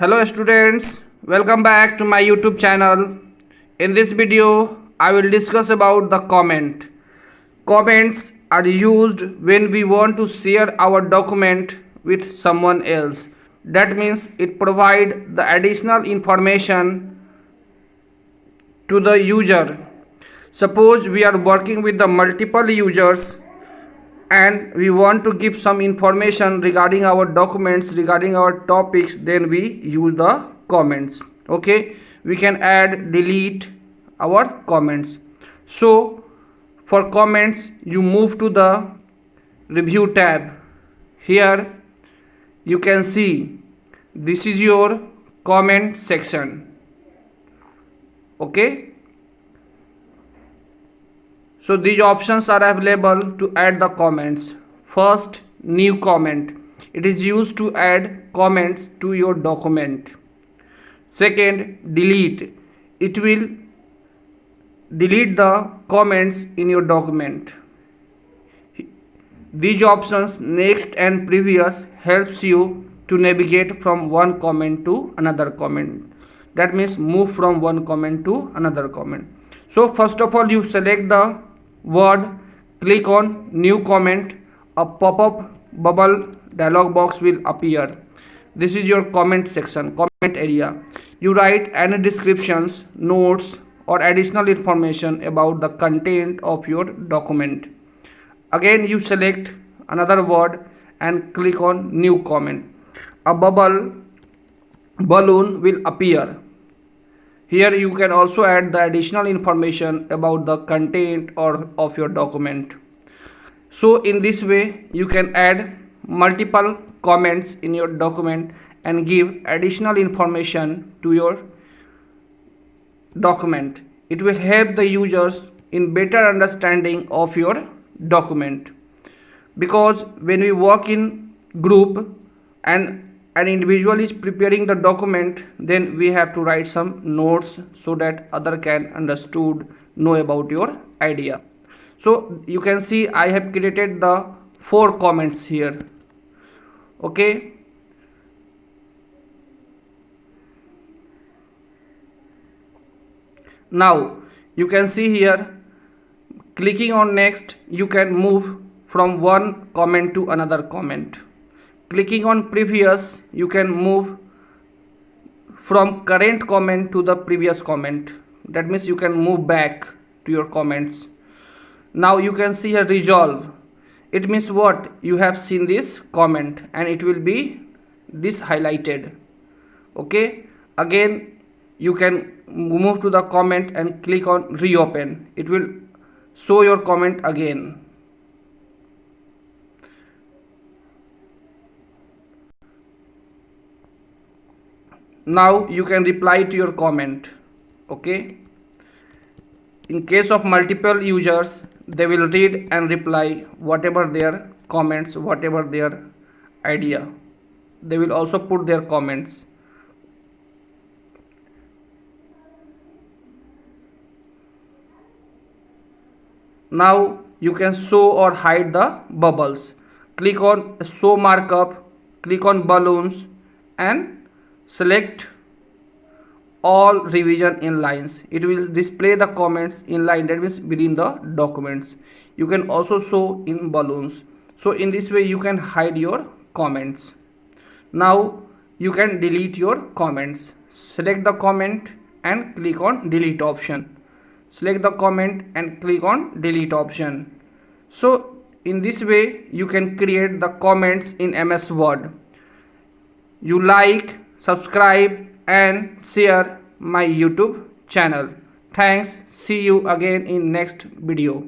Hello students, welcome back to my YouTube channel. In this video, I will discuss about the comment. Comments are used when we want to share our document with someone else. That means it provides the additional information to the user. Suppose we are working with the multiple users and we want to give some information regarding our documents, regarding our topics, then we use the comments. Okay, we can add, delete our comments. So for comments, you move to the review tab. Here you can see this is your comment section. Okay, so these options are available to add the comments. First, new comment. It is used to add comments to your document. Second, delete. It will delete the comments in your document. These options, next and previous, helps you to navigate from one comment to another comment. That means move from one comment to another comment. So first of all, you select the word, click on new comment. A pop-up bubble dialog box will appear. This is your comment section, comment area. You write any descriptions, notes or additional information about the content of your document. Again you select another word and click on new comment. A balloon will appear. Here you can also add the additional information about the content or of your document. So in this way you can add multiple comments in your document and give additional information to your document. It will help the users in better understanding of your document, because when we work in group and an individual is preparing the document, then we have to write some notes so that other can know about your idea. So you can see I have created the 4 comments here. Okay, now you can see here, clicking on next, you can move from one comment to another comment. Clicking on previous, you can move from current comment to the previous comment. That means you can move back to your comments. Now you can see here resolve. It means what? You have seen this comment and it will be this highlighted. Okay, again you can move to the comment and click on reopen. It will show your comment again. Now you can reply to your comment. Okay, in case of multiple users, they will read and reply whatever their comments, whatever their idea. They will also put their comments. Now you can show or hide the bubbles. Click on show markup, click on balloons and select all revision in lines. It will display the comments in line, that means within the documents. You can also show in balloons. So in this way you can hide your comments. Now you can delete your comments. Select the comment and click on delete option. Select the comment and click on delete option. So in this way you can create the comments in MS Word. You like, subscribe and share my YouTube channel. Thanks. See you again in next video.